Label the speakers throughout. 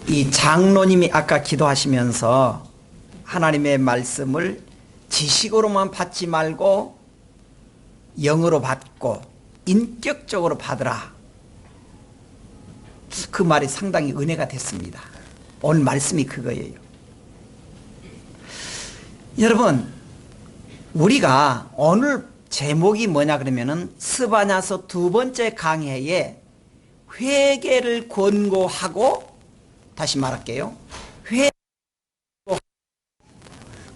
Speaker 1: 이 장로님이 아까 기도하시면서 하나님의 말씀을 지식으로만 받지 말고 영으로 받고 인격적으로 받으라. 그 말이 상당히 은혜가 됐습니다. 오늘 말씀이 그거예요. 여러분, 우리가 오늘 제목이 뭐냐 그러면은 스바냐서 2번째 강해에 회개를 권고하고, 다시 말할게요.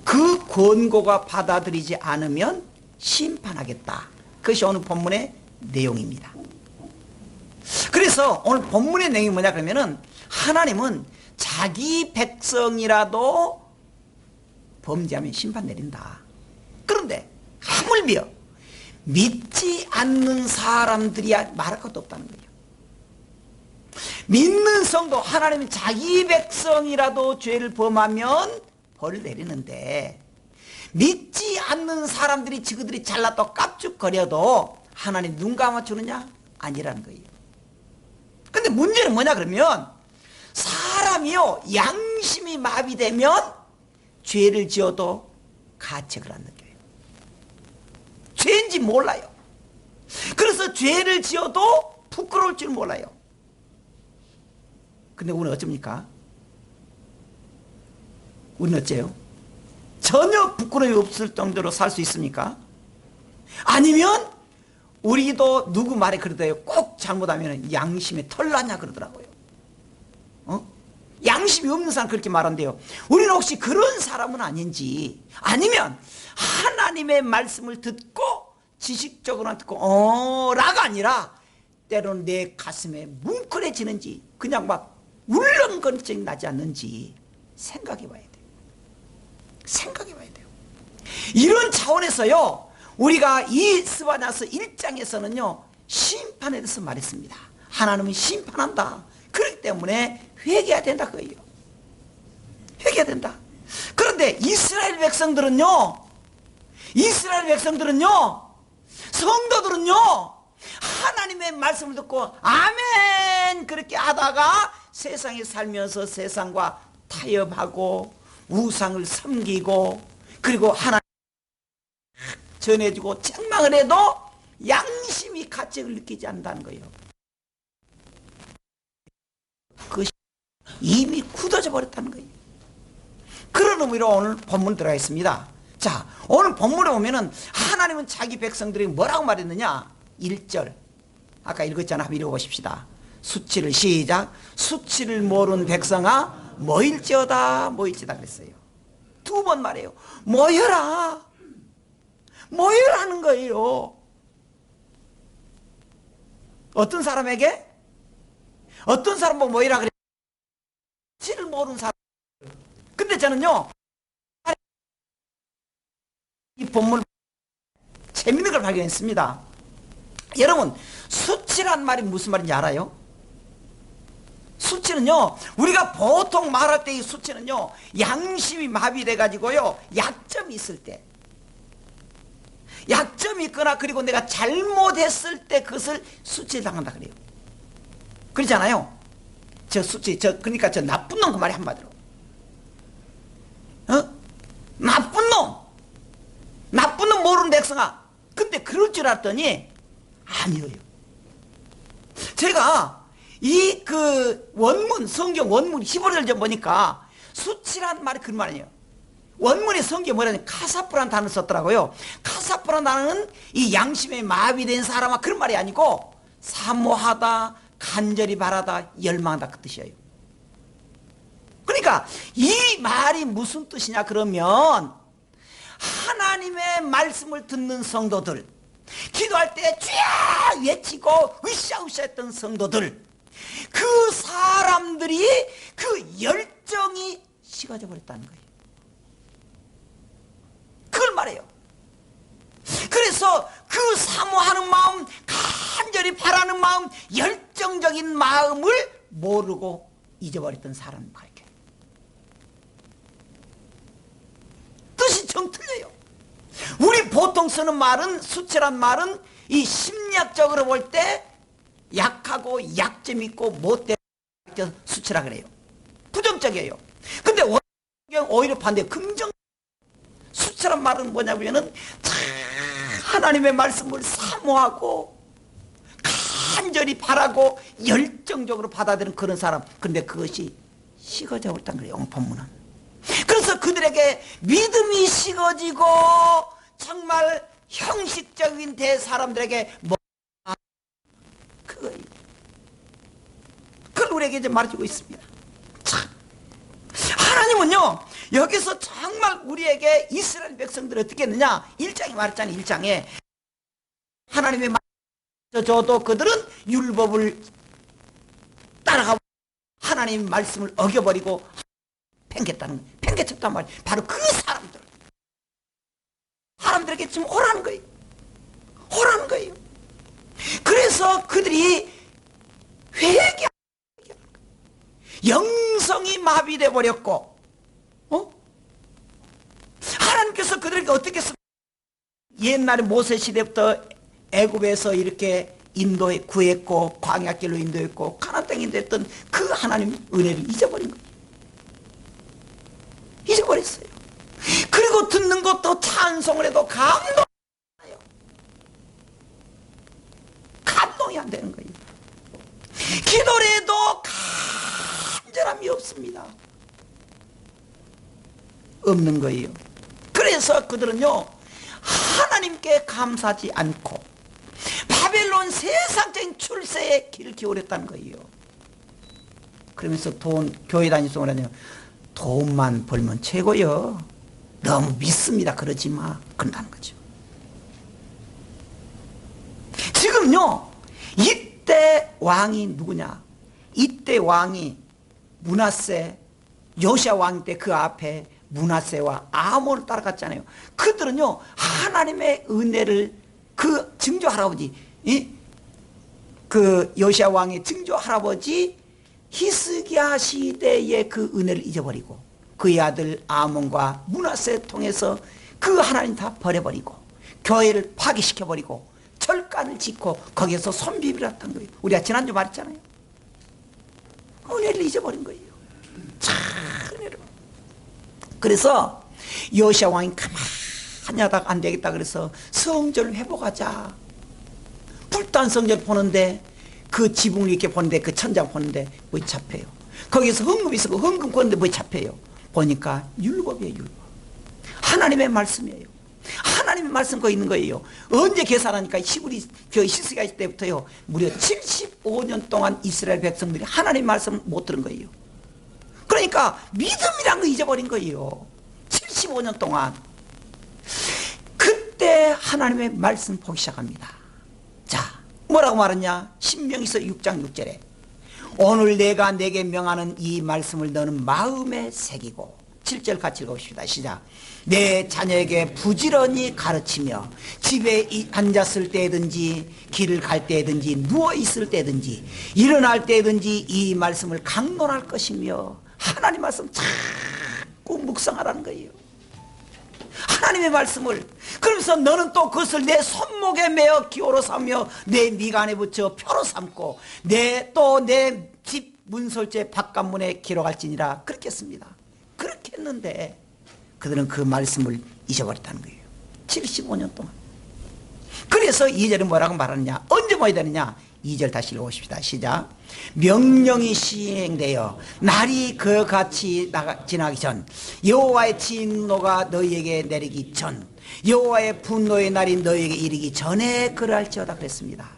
Speaker 1: 그 권고가 받아들이지 않으면 심판하겠다. 그것이 오늘 본문의 내용입니다. 그래서 오늘 본문의 내용이 뭐냐 그러면은 하나님은 자기 백성이라도 범죄하면 심판 내린다. 그런데 하물며 믿지 않는 사람들이야 말할 것도 없다는 거예요. 믿는 성도, 하나님은 자기 백성이라도 죄를 범하면 벌을 내리는데, 믿지 않는 사람들이 지그들이 잘났다고 깝죽거려도 하나님 눈 감아주느냐? 아니라는 거예요. 근데 문제는 뭐냐 그러면 사람이요, 양심이 마비되면 죄를 지어도 가책을 안 느껴요. 죄인지 몰라요. 그래서 죄를 지어도 부끄러울 줄 몰라요. 근데 우리는 어쩝니까? 우리는 어째요? 전혀 부끄러움이 없을 정도로 살 수 있습니까? 아니면 우리도 누구 말에 그러대요. 꼭 잘못하면 양심에 털나냐 그러더라고요. 양심이 없는 사람 그렇게 말한대요. 우리는 혹시 그런 사람은 아닌지, 아니면 하나님의 말씀을 듣고 지식적으로만 듣고 라가 아니라 때로는 내 가슴에 뭉클해지는지, 그냥 막 울렁거림증이 나지 않는지 생각해 봐야 돼요. 생각해 봐야 돼요. 이런 차원에서요, 우리가 이 스바냐서 1장에서는요 심판에 대해서 말했습니다. 하나님은 심판한다. 그렇기 때문에 회개해야 된다 그거예요. 회개해야 된다. 그런데 이스라엘 백성들은요, 성도들은요 하나님의 말씀을 듣고 아멘 그렇게 하다가 세상에 살면서 세상과 타협하고 우상을 섬기고, 그리고 하나님 전해주고 책망을 해도 양심이 가책을 느끼지 않는다는 거예요. 그것이 이미 굳어져 버렸다는 거예요. 그런 의미로 오늘 본문 들어가겠습니다. 자, 오늘 본문에 보면은 하나님은 자기 백성들에게 뭐라고 말했느냐? 1절 아까 읽었잖아. 한번 읽어보십시다. 수치를 시작. 수치를 모르는 백성아 모일지어다. 모일지다 그랬어요. 2번 말해요. 모여라. 모여라는 거예요. 어떤 사람에게? 어떤 사람 보고 모이라 그래? 수치를 모르는 사람. 근데 저는요, 이 본문 재밌는 걸 발견했습니다. 여러분, 수치란 말이 무슨 말인지 알아요? 수치는요, 우리가 보통 말할 때 이 수치는요, 양심이 마비돼 가지고요, 약점이 있을 때, 약점이 있거나 그리고 내가 잘못했을 때 그것을 수치를 당한다 그래요. 그렇잖아요. 저 수치, 그러니까 저 나쁜 놈 그 말이 한마디로. 나쁜 놈 모르는 백성아. 근데 그럴 줄 알았더니 아니에요. 제가 이 원문, 성경 원문 히브리어를 좀 보니까 수치란 말이 그런 말 아니에요. 원문의 성경에 뭐라냐, 카사프라는 단어를 썼더라고요. 카사프라는 단어는 이 양심에 마비된 사람아 그런 말이 아니고 사모하다, 간절히 바라다, 열망하다 그 뜻이에요. 그러니까 이 말이 무슨 뜻이냐 그러면 하나님의 말씀을 듣는 성도들, 기도할 때 쥐야 외치고 으쌰으쌰 했던 성도들, 그 사람들이 그 열정이 식어져 버렸다는 거예요. 그걸 말해요. 그래서 그 사모하는 마음, 간절히 바라는 마음, 열정적인 마음을 모르고 잊어버렸던 사람을 가르쳐요. 뜻이 정 틀려요. 우리 보통 쓰는 말은, 수치란 말은 이 심리학적으로 볼 때 약하고 약점 있고 못된 수치라 그래요. 부정적이에요. 근데 오히려 반대, 긍정. 수치란 말은 뭐냐면은 하나님의 말씀을 사모하고 간절히 바라고 열정적으로 받아들이는 그런 사람. 근데 그것이 식어져 있다는 거예요, 본문은. 그래서 그들에게 믿음이 식어지고 정말 형식적인 사람들에게 그걸 우리에게 이제 말해주고 있습니다. 참, 하나님은요 여기서 정말 우리에게 이스라엘 백성들을 어떻게 했느냐, 1장에 말했잖아요. 1장에 하나님의 저도 그들은 율법을 따라가고 하나님의 말씀을 어겨버리고 팽개쳤단 말이에요. 바로 그 사람들에게 지금 오라는 거예요. 오라는 거예요. 그래서 그들이 회개하는 거예요. 영성이 마비돼 버렸고, 하나님께서 그들에게 어떻게 옛날에 모세 시대부터 애굽에서 이렇게 구했고 광야길로 인도했고 가나안 땅에 인도했던 그 하나님 은혜를 잊어버린 거예요. 잊어버렸어요. 그리고 듣는 것도 찬송을 해도 감동이 안 되는 거예요. 기도를 해도 간절함이 없는 거예요. 그래서 그들은요 하나님께 감사하지 않고 바벨론 세상적인 출세에 길을 기울였다는 거예요. 그러면서 교회 다니면서 그러냐, 돈만 벌면 최고요. 너무 믿습니다. 그러지 마. 그런다는 거죠. 지금요 이때 왕이 누구냐, 이때 왕이 므낫세, 요시야 왕 때 그 앞에 므낫세와 아몬을 따라갔잖아요. 그들은요 하나님의 은혜를, 그 증조 할아버지, 그 요시야 왕의 증조 할아버지 히스기야 시대의 그 은혜를 잊어버리고 그의 아들 아몬과 므낫세 통해서 그 하나님 다 버려버리고 교회를 파괴시켜버리고 절간을 짓고 거기에서 손비비를 했던 거예요. 우리가 지난주 말했잖아요. 은혜를 잊어버린 거예요. 참 은혜를. 그래서 요시야 왕이 가만히 하다가 안 되겠다 그래서 성전을 회복하자. 불단 성전을 보는데 그 지붕을 이렇게 보는데 그 천장 보는데 뭐 잡혀요. 거기서 헌금이 있어. 헌금 보는데 뭐 잡혀요. 보니까 율법이에요. 율법. 하나님의 말씀이에요. 하나님의 말씀 거 있는 거예요. 언제 계산하니까 히스기야 때부터요 무려 75년 동안 이스라엘 백성들이 하나님의 말씀을 못 들은 거예요. 그러니까 믿음이란 거 잊어버린 거예요. 75년 동안. 그때 하나님의 말씀 보기 시작합니다. 자, 뭐라고 말했냐? 신명기서 6장 6절에 오늘 내가 내게 명하는 이 말씀을 너는 마음에 새기고, 7절 같이 읽어봅시다. 시작. 내 자녀에게 부지런히 가르치며 집에 앉았을 때든지 길을 갈 때든지 누워있을 때든지 일어날 때든지 이 말씀을 강론할 것이며, 하나님 말씀 자꾸 묵상하라는 거예요. 하나님의 말씀을. 그러면서 너는 또 그것을 내 손목에 매어 기호로 삼며 내 미간에 붙여 표로 삼고 내 집 문설주의 바깥문에 기록할지니라. 그렇게 했습니다. 그렇게 했는데 그들은 그 말씀을 잊어버렸다는 거예요. 75년 동안. 그래서 2절에 뭐라고 말하느냐, 언제 모여야 되느냐, 2절 다시 읽어봅시다. 시작. 명령이 시행되어 날이 그같이 지나기 전, 여호와의 진노가 너희에게 내리기 전, 여호와의 분노의 날이 너희에게 이르기 전에 그럴지어다 그랬습니다.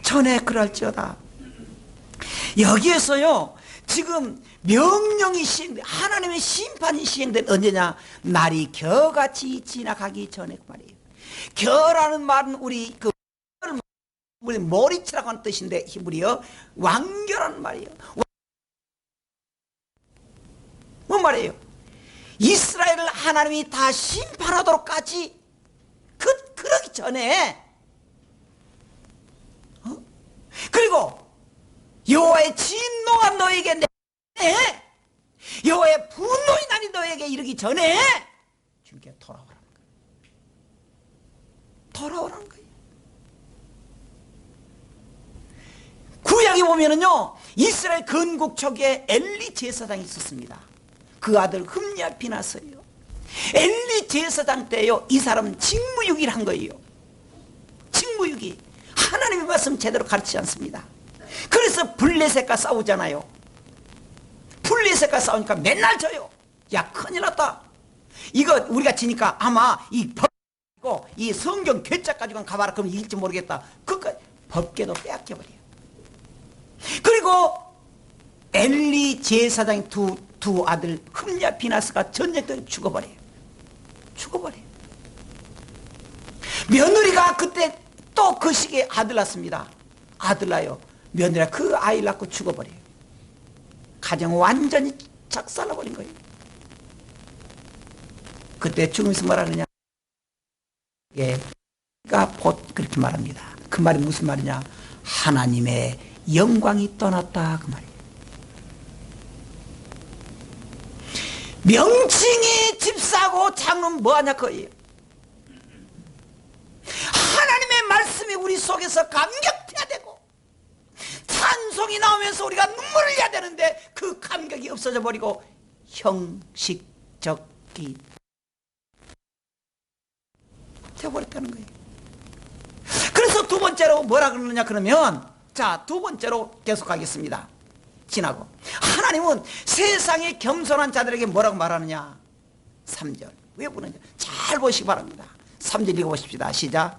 Speaker 1: 전에 그럴지어다. 여기에서요 지금 명령이 하나님의 심판이 시행된 언제냐, 날이 겨같이 지나가기 전에 그 말이에요. 겨라는 말은 우리 머리치라고 하는 뜻인데 히브리어 완결한 말이에요. 뭔 말이에요? 이스라엘을 하나님이 다 심판하도록까지 그러기 전에, 그리고 여호와의 진노가 너에게 내리네, 여호와의 분노의 날이 너에게 이르기 전에 주님께 돌아오라는 거예요. 돌아오라는 거예요. 구약에 보면은요, 이스라엘 건국 초기에 엘리 제사장이 있었습니다. 그 아들 흠냐 비나서요. 엘리 제사장 때요, 이 사람은 직무유기를 한 거예요. 직무유기. 하나님의 말씀 제대로 가르치지 않습니다. 그래서 블레셋과 싸우잖아요. 블레셋과 싸우니까 맨날 져요. 야, 큰일 났다. 이거 우리가 지니까 아마 이 성경 괴짜 가지고 가봐라. 그럼 이길지 모르겠다. 그까지 법궤도 빼앗겨버려요. 그리고 엘리 제사장의 두 아들 흠냐 비나스가 전쟁 때 죽어버려요. 며느리가 그때 또 그 시기에 아들 낳습니다. 아들 낳아요. 며느리가 그 아이를 낳고 죽어버려요. 가정 완전히 작살나버린 거예요. 그때 죽으면서 뭐라 그러냐? 예, 곧 그렇게 말합니다. 그 말이 무슨 말이냐? 하나님의 영광이 떠났다, 그 말이에요. 명칭이 집사고 장로는 뭐하냐 그거예요. 하나님의 말씀이 우리 속에서 감격해야 되고 찬송이 나오면서 우리가 눈물을 흘려야 되는데 그 감격이 없어져 버리고 형식적이 되어버렸다는 거예요. 그래서 두 번째로 뭐라 그러느냐 그러면, 자, 두 번째로 계속하겠습니다. 지나고 하나님은 세상의 겸손한 자들에게 뭐라고 말하느냐. 3절 왜 보느냐 잘 보시기 바랍니다. 3절 읽어보십시다. 시작.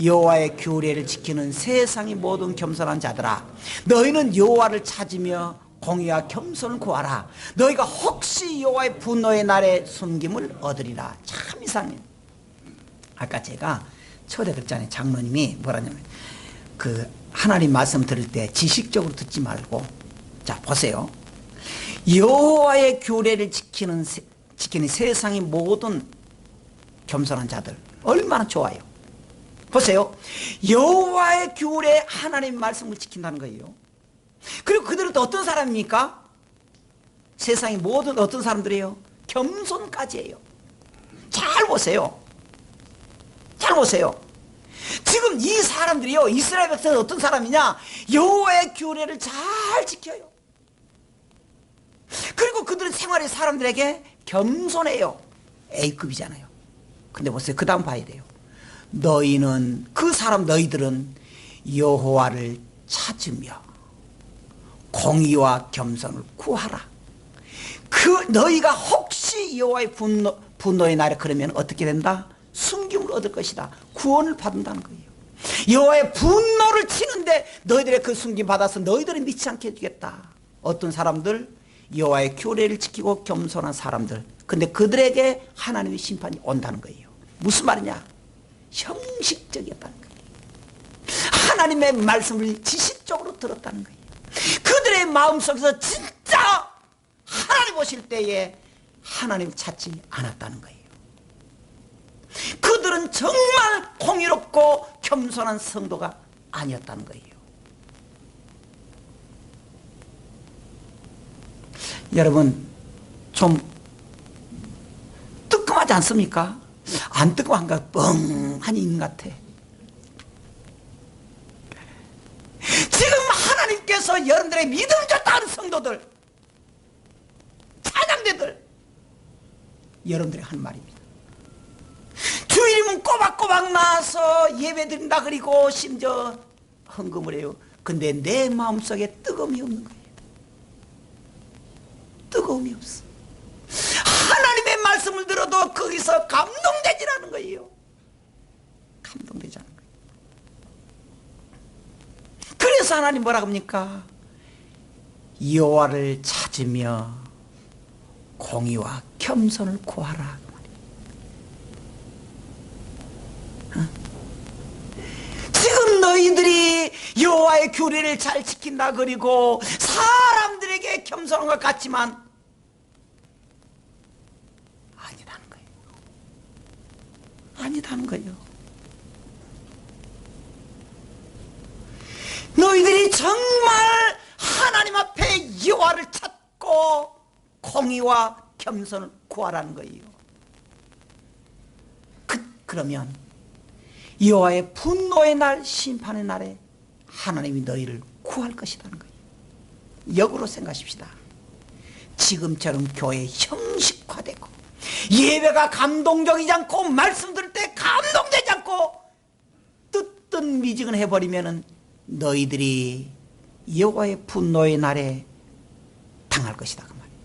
Speaker 1: 여호와의 규례를 지키는 세상의 모든 겸손한 자들아, 너희는 여호와를 찾으며 공의와 겸손을 구하라. 너희가 혹시 여호와의 분노의 날에 숨김을 얻으리라. 참 이상해요. 아까 제가 초대 그랬잖아요. 장로님이 뭐라냐면 그 하나님 말씀 들을 때 지식적으로 듣지 말고, 자 보세요. 여호와의 규례를 지키는 세상의 모든 겸손한 자들 얼마나 좋아요. 보세요. 여호와의 규례, 하나님의 말씀을 지킨다는 거예요. 그리고 그들은 또 어떤 사람입니까? 세상의 모든 어떤 사람들이에요? 겸손까지예요. 잘 보세요. 잘 보세요. 지금 이 사람들이요, 이스라엘 백성은 어떤 사람이냐? 여호와의 규례를 잘 지켜요. 그리고 그들은 생활의 사람들에게 겸손해요. A급이잖아요. 근데 보세요. 그 다음 봐야 돼요. 너희는, 그 사람 너희들은 여호와를 찾으며 공의와 겸손을 구하라. 그 너희가 혹시 여호와의 분노의 날에 그러면 어떻게 된다? 숨김을 얻을 것이다. 구원을 받는다는 거예요. 여호와의 분노를 치는데 너희들의 그 숨김 받아서 너희들을 미치지 않게 해주겠다. 어떤 사람들? 여호와의 규례를 지키고 겸손한 사람들. 근데 그들에게 하나님의 심판이 온다는 거예요. 무슨 말이냐? 형식적이었다는 거예요. 하나님의 말씀을 지식적으로 들었다는 거예요. 그들의 마음속에서 진짜 하나님 오실 때에 하나님을 찾지 않았다는 거예요. 그들은 정말 공의롭고 겸손한 성도가 아니었다는 거예요. 여러분 좀 뜨끔하지 않습니까? 안 뜨끔한가? 뻥한 인간 같아. 지금 하나님께서 여러분들의 믿음을 줬다는 성도들, 찬양대들, 여러분들이 하는 말입니다. 주일이면 꼬박꼬박 나와서 예배드린다 그리고 심지어 헌금을 해요. 근데 내 마음속에 뜨거움이 없는 거예요. 뜨거움이 없어. 하나님의 말씀을 들어도 거기서 감동되지 않는 거예요. 감동되지 않는 거예요. 그래서 하나님 뭐라고 합니까? 여호와를 찾으며 공의와 겸손을 구하라. 지금 너희들이 여호와의 규례를 잘 지킨다 그리고 사람들에게 겸손한 것 같지만 아니라는 거예요. 아니라는 거예요. 너희들이 정말 하나님 앞에 여호와를 찾고 공의와 겸손을 구하라는 거예요. 그러면 여호와의 분노의 날, 심판의 날에 하나님이 너희를 구할 것이라는 거예요. 역으로 생각하십시다. 지금처럼 교회 형식화되고 예배가 감동적이지 않고 말씀 들을 때 감동되지 않고 뜨뜻미지근해버리면 너희들이 여호와의 분노의 날에 당할 것이다, 그 말이에요.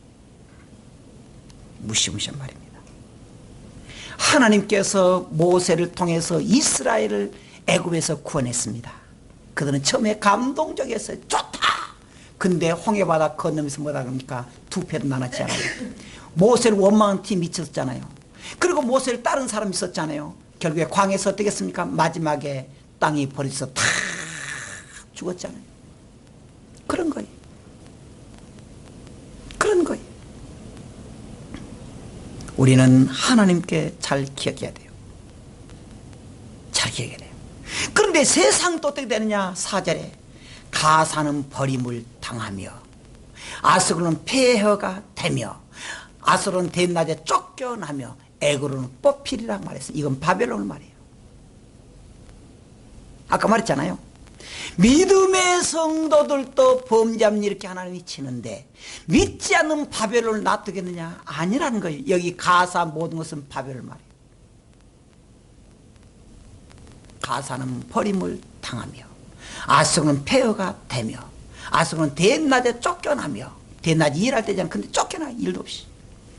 Speaker 1: 무시무시한 말입니다. 하나님께서 모세를 통해서 이스라엘을 애굽에서 구원했습니다. 그들은 처음에 감동적이었어요. 좋다. 근데 홍해바다 건너면서 뭐라 그럽니까? 두 패로 나눴지 않아요. 모세를 원망한 팀이 있었잖아요. 그리고 모세를 따른 사람이 있었잖아요. 결국에 광야에서 어떻게 했습니까? 마지막에 땅이 버려져서 다 죽었잖아요. 그런 거예요. 그런 거예요. 우리는 하나님께 잘 기억해야 돼요. 잘 기억해야 돼요. 그런데 세상은 또 어떻게 되느냐? 4절에 가사는 버림을 당하며 아스글은 폐허가 되며 아스로는 대낮에 쫓겨나며 애굽으로는 뽑히리라 말했어요. 이건 바벨론 말이에요. 아까 말했잖아요. 믿음의 성도들도 범죄함 이렇게 하나님이 치는데 믿지 않는 바벨론을 놔두겠느냐? 아니라는 거예요. 여기 가사 모든 것은 바벨론 말이에요. 가사는 버림을 당하며 아스로는 폐허가 되며 아스로는 대낮에 쫓겨나며 대낮에 일할 때잖아요. 근데 쫓겨나 일도 없이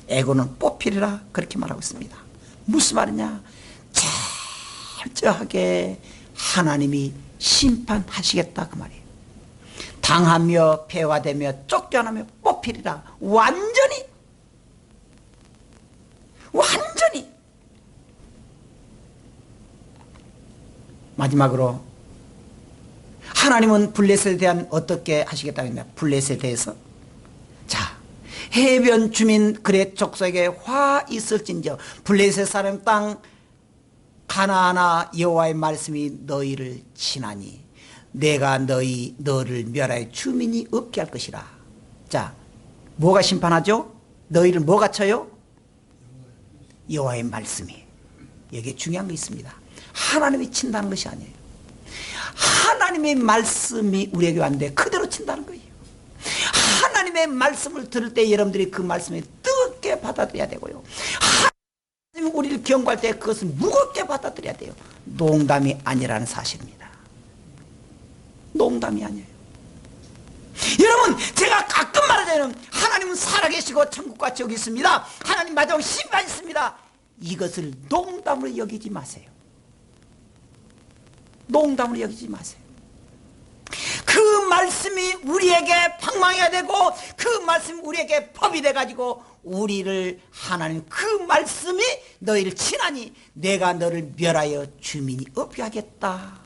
Speaker 1: 애굽은 뽑히리라 그렇게 말하고 있습니다. 무슨 말이냐? 철저하게 하나님이 심판하시겠다 그 말이에요. 당하며 폐화되며 쫓겨나며 뽑히리라. 완전히 마지막으로 하나님은 블레셋에 대한 어떻게 하시겠다고 했냐? 블레셋에 대해서 자, 해변 주민 그렛 족속에게 화 있을진저 블레셋 사람 땅 가나안아 여호와의 말씀이 너희를 치나니 내가 너를 멸하여 주민이 없게 할 것이라. 자, 뭐가 심판하죠? 너희를 뭐가 쳐요? 여호와의 말씀이. 여기에 중요한 거 있습니다. 하나님이 친다는 것이 아니에요. 하나님의 말씀이 우리에게 왔는데 그대로 친다는 거예요. 하나님의 말씀을 들을 때 여러분들이 그 말씀을 뜨겁게 받아들여야 되고요. 하나님이 우리를 경고할 때 그것을 무겁게 받아들여야 돼요. 농담이 아니라는 사실입니다. 농담이 아니에요. 여러분, 제가 가끔 말하자면 하나님은 살아계시고 천국과 지옥이 있습니다. 하나님 마지막 심판이 있습니다. 이것을 농담으로 여기지 마세요. 농담으로 여기지 마세요. 그 말씀이 우리에게 방망이가 되고 그 말씀이 우리에게 법이 돼가지고 우리를 하나님 그 말씀이 너희를 치나니 내가 너를 멸하여 주민이 없게 하겠다.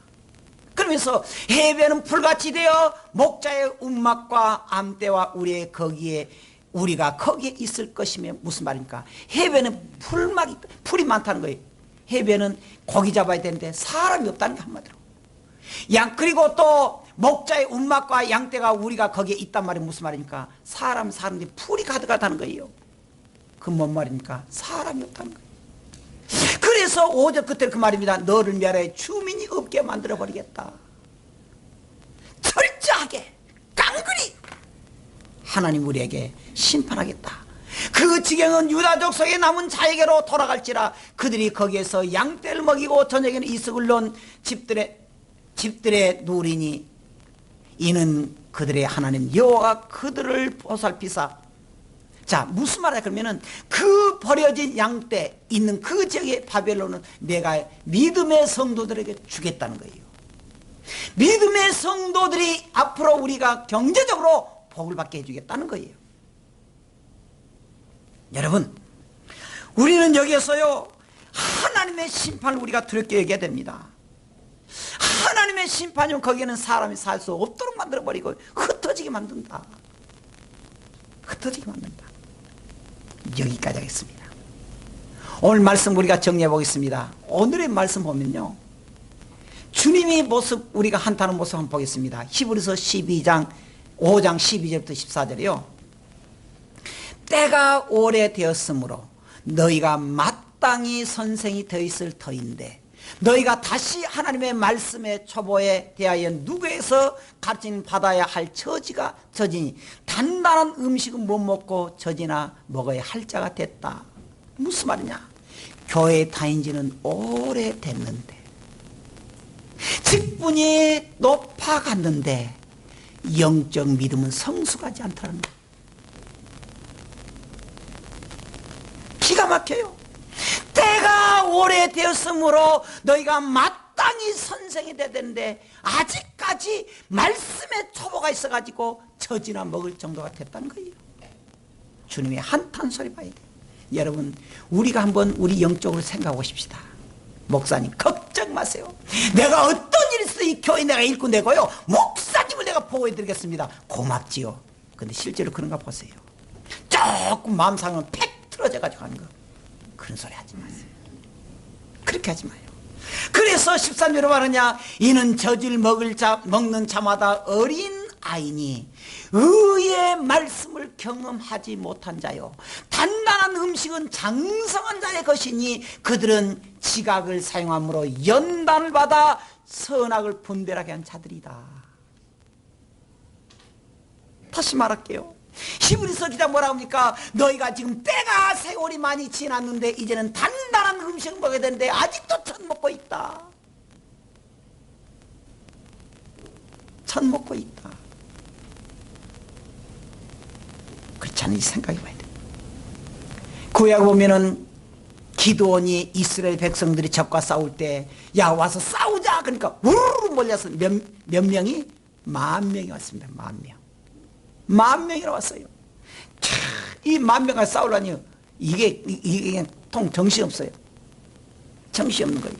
Speaker 1: 그러면서 해변은 풀같이 되어 목자의 움막과 암대와 우리의 거기에 우리가 거기에 있을 것이며 무슨 말입니까? 해변은 풀이 많다는 거예요. 해변은 고기 잡아야 되는데 사람이 없다는 게 한마디로. 그리고 또 목자의 움막과 양떼가 우리가 거기에 있단 말이 무슨 말입니까? 사람 사는데 풀이 가득하다는 거예요. 그 뭔 말입니까? 사람이 없다는 거예요. 그래서 5절 끝에 그 말입니다. 너를 멸하여 주민이 없게 만들어버리겠다. 철저하게 깡그리 하나님 우리에게 심판하겠다. 그 지경은 유다족 속에 남은 자에게로 돌아갈지라. 그들이 거기에서 양떼를 먹이고 저녁에는 이석을 놓은 집들의 누리니 이는 그들의 하나님 여호와가 그들을 보살피사. 자, 무슨 말이야? 그러면은 그 버려진 양떼 있는 그 지역의 바벨론은 내가 믿음의 성도들에게 주겠다는 거예요. 믿음의 성도들이 앞으로 우리가 경제적으로 복을 받게 해주겠다는 거예요. 여러분, 우리는 여기에서요 하나님의 심판을 우리가 두렵게 여겨야 됩니다. 하나님의 심판이면 거기에는 사람이 살 수 없도록 만들어버리고 흩어지게 만든다. 흩어지게 만든다. 여기까지 하겠습니다. 오늘 말씀 우리가 정리해 보겠습니다. 오늘의 말씀 보면요 주님의 모습 우리가 한탄하는 모습 한번 보겠습니다. 히브리서 5장 12절부터 14절이요 때가 오래되었으므로 너희가 마땅히 선생이 되어 있을 터인데 너희가 다시 하나님의 말씀의 초보에 대하여 누구에서 가르침 받아야 할 처지니 단단한 음식은 못 먹고 젖이나 먹어야 할 자가 됐다. 무슨 말이냐? 교회 다닌 지는 오래됐는데 직분이 높아갔는데 영적 믿음은 성숙하지 않다는 거예요. 기가 막혀요. 때가 오래되었으므로 너희가 마땅히 선생이 돼야 되는데 아직까지 말씀에 초보가 있어가지고 젖이나 먹을 정도가 됐다는 거예요. 주님의 한탄소리 봐야 돼요. 여러분, 우리가 한번 우리 영적으로 생각해 보십시다. 목사님 걱정 마세요. 내가 어떤 일이 있어도 이 교회 내가 일꾼 되고요, 목사님을 내가 보호해 드리겠습니다. 고맙지요. 근데 실제로 그런가 보세요. 조금 마음 상은 팩 틀어져 가지고 하는 거, 그런 소리 하지 마세요. 그렇게 하지 마요. 그래서 13절에 말하냐, 이는 젖을 먹는 자마다 어린 아이니 의의 말씀을 경험하지 못한 자요, 단단한 음식은 장성한 자의 것이니 그들은 지각을 사용함으로 연단을 받아 선악을 분별하게 한 자들이다. 다시 말할게요. 히브리서 기자 뭐라고 합니까? 너희가 지금 때가 세월이 많이 지났는데 이제는 단단한 음식을 먹어야 되는데 아직도 천 먹고 있다. 천 먹고 있다. 그렇지 않은지 생각해 봐야 돼. 구약 보면은 기드온이 이스라엘 백성들이 적과 싸울 때 야 와서 싸우자 그러니까 우르르 몰려서 몇 명이? 10,000명이 왔습니다. 10,000명. 10,000명이나 왔어요. 이 10,000명과 싸우려니 이게 통 정신없어요. 정신없는 거예요.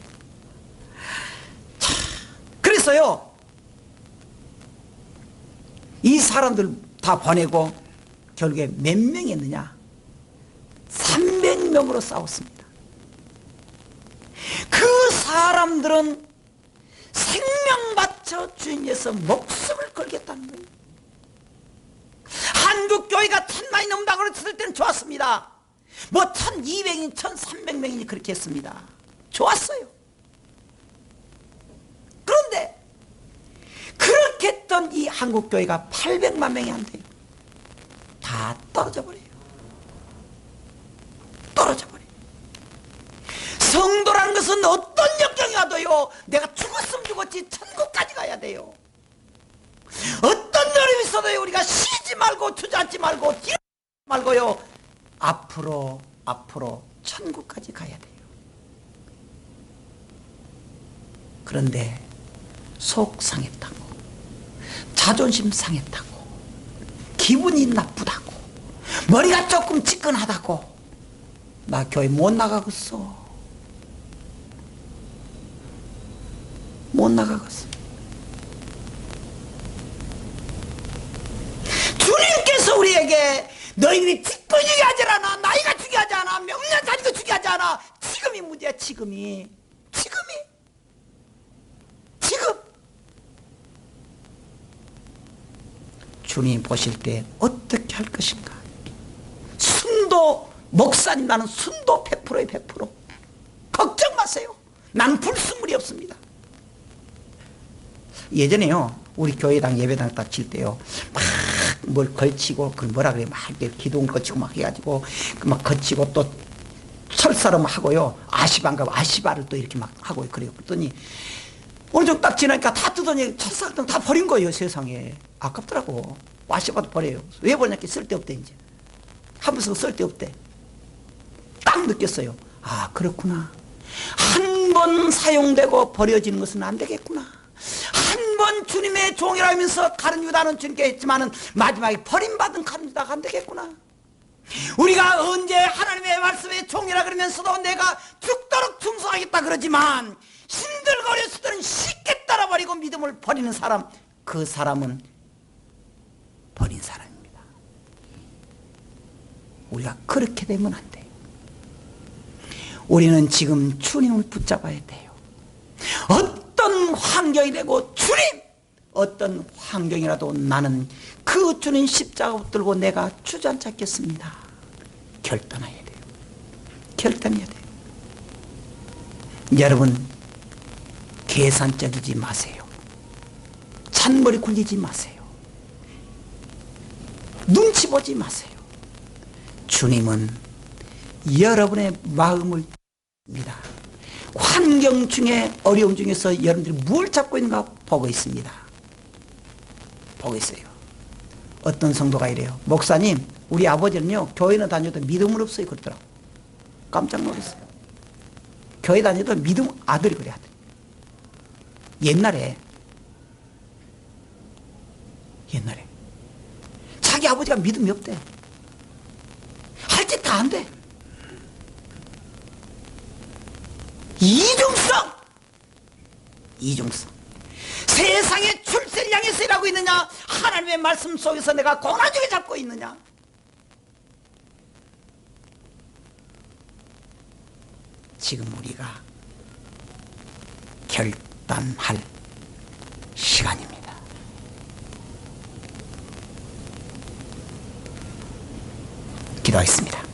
Speaker 1: 그래서요, 이 사람들 다 보내고 결국에 몇 명이 했느냐? 300명으로 싸웠습니다. 그 사람들은 생명 바쳐 주님께서 목숨을 걸겠다는 거예요. 한국교회가 1,000만이 넘는다고 그랬을 때는 좋았습니다. 뭐 1,200인 1,300명이니 그렇게 했습니다. 좋았어요. 그런데 그렇게 했던 이 한국교회가 800만 명이 안 돼요. 다 떨어져 버려요. 떨어져 버려요. 성도라는 것은 어떤 역경이 와도요, 내가 죽었으면 죽었지 천국까지 가야 돼요. 어떤 어려움이 있어도요, 우리가 쉬지 말고 주저앉지 말고 뛰지 말고요, 앞으로 천국까지 가야 돼요. 그런데 속 상했다고, 자존심 상했다고, 기분이 나쁘다고, 머리가 조금 찌끈하다고 나 교회 못 나가겠어. 못 나가겠어. 주님께서 우리에게 너희들이 직도 중요하지 않아, 나이가 중요하지 않아, 명년 자리도 중요하지 않아, 지금이 문제야. 지금 주님 보실 때 어떻게 할 것인가. 순도 목사님, 나는 순도 100%에 100%. 걱정 마세요. 난 불순물이 없습니다. 예전에요, 우리 교회당 예배당 딱 칠 때요, 막 뭘 걸치고, 그 뭐라 그래, 막 기둥 걸치고 막 해가지고 막 걸치고 또 철사름 하고요, 아시바인가 아시바를 또 이렇게 막 하고요. 그래요. 그랬더니 어느 정도 딱 지나니까 다 뜯어니 철사름 다 버린 거예요. 세상에 아깝더라고. 아시바도 버려요. 왜 버렸냐? 쓸데없대. 이제 한 번 쓰고 쓸데없대. 딱 느꼈어요. 아, 그렇구나. 한 번 사용되고 버려지는 것은 안 되겠구나. 한 번 주님의 종이라면서 가른 유다는 주님께 했지만은 마지막에 버림받은 가른 유다가 안 되겠구나. 우리가 언제 하나님의 말씀의 종이라 그러면서도 내가 죽도록 충성하겠다 그러지만 힘들거렸을 때는 쉽게 따라버리고 믿음을 버리는 사람, 그 사람은 버린 사람입니다. 우리가 그렇게 되면 안 돼요. 우리는 지금 주님을 붙잡아야 돼요. 어떤 환경이 되고 주님, 어떤 환경이라도 나는 그 주님 십자가 붙들고 내가 주저앉겠습니다. 결단해야 돼요. 결단해야 돼요. 여러분, 계산적이지 마세요. 잔머리 굴리지 마세요. 눈치 보지 마세요. 주님은 여러분의 마음을 입니다. 환경 중에, 어려움 중에서 여러분들이 뭘 잡고 있는가 보고 있습니다. 보고 있어요. 어떤 성도가 이래요. 목사님, 우리 아버지는요 교회는 다녀도 믿음은 없어요 그러더라고. 깜짝 놀랐어요. 교회 다녀도 믿음, 아들이 그래. 아들. 옛날에 자기 아버지가 믿음이 없대. 할 짓 다 안 돼. 이중성. 세상에 출세를 향해서 일하고 있느냐, 하나님의 말씀 속에서 내가 고난주에 잡고 있느냐. 지금 우리가 결단할 시간입니다. 기도하겠습니다.